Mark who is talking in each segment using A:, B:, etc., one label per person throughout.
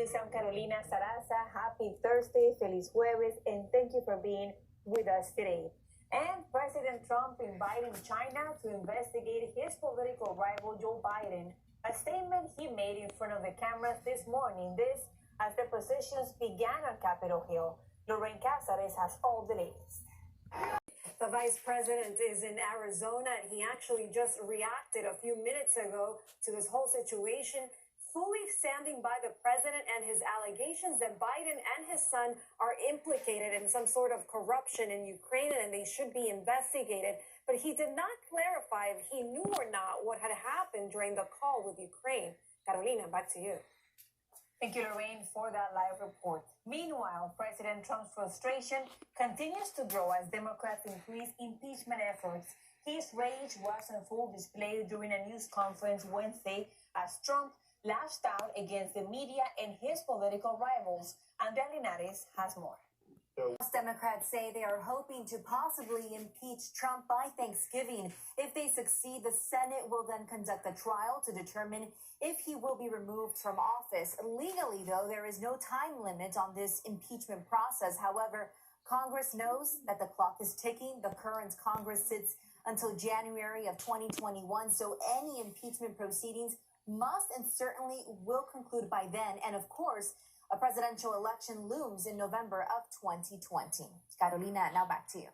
A: Unews. I'm Carolina Sarassa. Happy Thursday, feliz jueves, and thank you for being with us today. And President Trump inviting China to investigate his political rival Joe Biden, a statement he made in front of the cameras this morning. This as the positions began on Capitol Hill. Lorraine Casares has all the latest. The vice president is in Arizona, and he actually just reacted a few minutes ago to this whole situation, fully standing by the president and his allegations that Biden and his son are implicated in some sort of corruption in Ukraine and they should be investigated. But he did not clarify if he knew or not what had happened during the call with Ukraine. Carolina, back to you. Thank you, Lorraine, for that live report. Meanwhile, President Trump's frustration continues to grow as Democrats increase impeachment efforts. His rage was on full display during a news conference Wednesday as Trump lashed out against the media and his political rivals. Andrea Linares has more.
B: Democrats say they are hoping to possibly impeach Trump by Thanksgiving. If they succeed, the Senate will then conduct a trial to determine if he will be removed from office. Legally, though, there is no time limit on this impeachment process. However, Congress knows that the clock is ticking. The current Congress sits until January of 2021, so any impeachment proceedings must and certainly will conclude by then. And of course, a presidential election looms in November of 2020. Carolina, now back to you.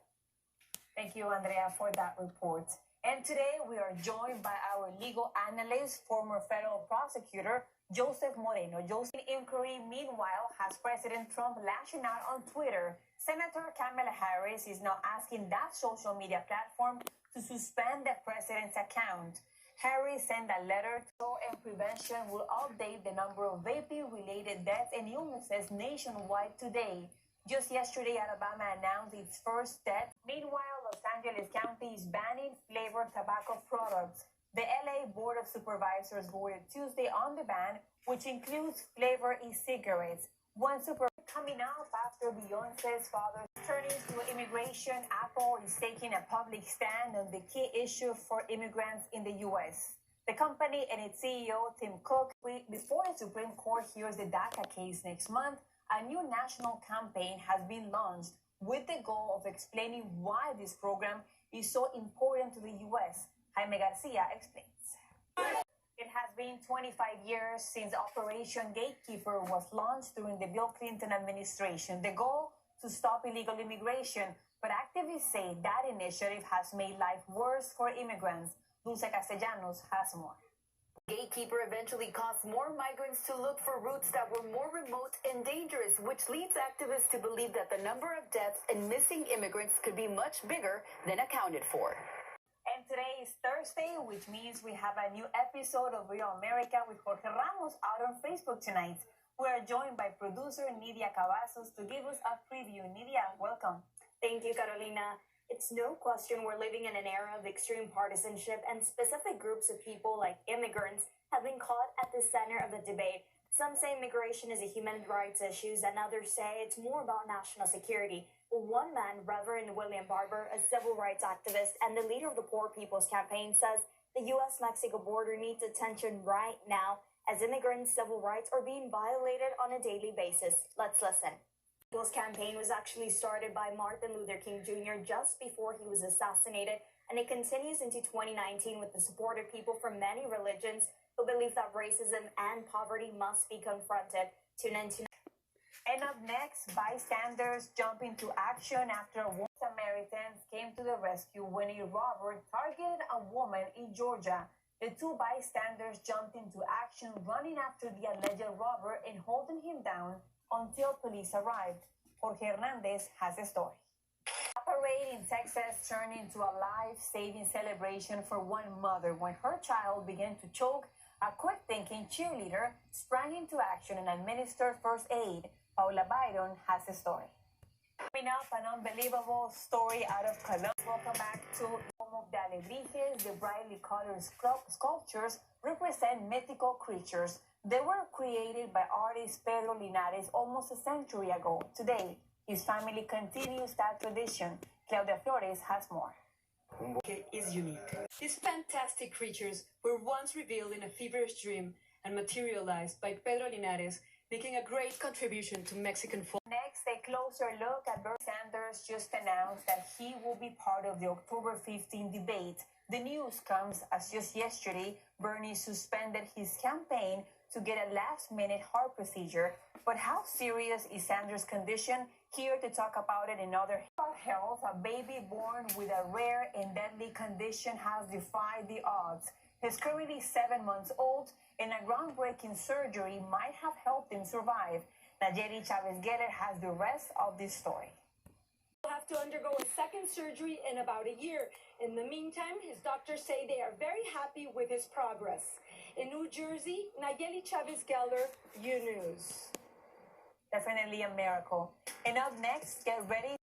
A: Thank you, Andrea, for that report. And today we are joined by our legal analyst, former federal prosecutor, Joseph Moreno. Joseph's inquiry, meanwhile, has President Trump lashing out on Twitter. Senator Kamala Harris is now asking that social media platform to suspend the president's account. Harris sent a letter to and prevention will update the number of vaping-related deaths and illnesses nationwide today. Just yesterday, Alabama announced its first death. Meanwhile, Los Angeles County is banning flavored tobacco products. The LA Board of Supervisors voted Tuesday on the ban, which includes flavored e-cigarettes. One super coming up after Beyonce's father turning to immigration. Apple is taking a public stand on the key issue for immigrants in the U.S. The company and its CEO, Tim Cook, before the Supreme Court hears the DACA case next month, a new national campaign has been launched with the goal of explaining why this program is so important to the U.S. Jaime Garcia explains. It has been 25 years since Operation Gatekeeper was launched during the Bill Clinton administration. The goal? To stop illegal immigration. But activists say that initiative has made life worse for immigrants. Dulce Castellanos has more.
B: Gatekeeper eventually caused more migrants to look for routes that were more remote and dangerous, which leads activists to believe that the number of deaths and missing immigrants could be much bigger than accounted for.
A: And today is Thursday, which means we have a new episode of Real America with Jorge Ramos out on Facebook tonight. We are joined by producer Nidia Cavazos to give us a preview. Nidia, welcome.
C: Thank you, Carolina. It's no question we're living in an era of extreme partisanship, and specific groups of people like immigrants have been caught at the center of the debate. Some say immigration is a human rights issue, and others say it's more about national security. One man, Reverend William Barber, a civil rights activist and the leader of the Poor People's Campaign, says the U.S.-Mexico border needs attention right now as immigrants' civil rights are being violated on a daily basis. Let's listen. The People's Campaign was actually started by Martin Luther King Jr. just before he was assassinated, and it continues into 2019 with the support of people from many religions who believe that racism and poverty must be confronted. Tune in tonight.
A: And up next, bystanders jump into action after Samaritans came to the rescue when a robber targeted a woman in Georgia. The two bystanders jumped into action, running after the alleged robber and holding him down until police arrived. Jorge Hernandez has the story. A parade in Texas turned into a life-saving celebration for one mother when her child began to choke. A quick-thinking cheerleader sprang into action and administered first aid. Paula Byron has the story. Coming up, an unbelievable story out of Colombia. Welcome back to Home of the Alebrijes. The brightly colored sculptures represent mythical creatures. They were created by artist Pedro Linares almost a century ago. Today, his family continues that tradition. Claudia Flores has more.
D: Is unique. These fantastic creatures were once revealed in a feverish dream and materialized by Pedro Linares, making a great contribution to Mexican folk.
A: Next, a closer look at Bernie Sanders just announced that he will be part of the October 15 debate. The news comes as just yesterday, Bernie suspended his campaign to get a last-minute heart procedure. But how serious is Sanders' condition? Here to talk about it in other health, a baby born with a rare and deadly condition has defied the odds. He's currently 7 months old, and a groundbreaking surgery might have helped him survive. Nayeli Chavez-Geller has the rest of this story.
D: He'll have to undergo a second surgery in about a year. In the meantime, his doctors say they are very happy with his progress. In New Jersey, Nayeli Chavez-Geller, Unews.
A: Definitely a miracle. And up next, get ready.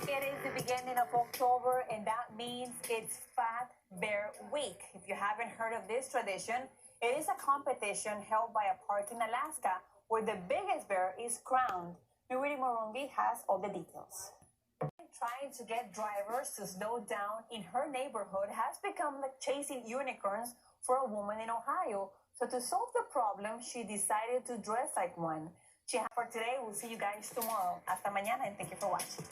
A: It is the beginning of October, and that means it's Fat Bear Week. If you haven't heard of this tradition, it is a competition held by a park in Alaska where the biggest bear is crowned. Nuri Morungi has all the details. Trying to get drivers to slow down in her neighborhood has become like chasing unicorns for a woman in Ohio. So to solve the problem, she decided to dress like one. For today, we'll see you guys tomorrow. Hasta mañana, and thank you for watching.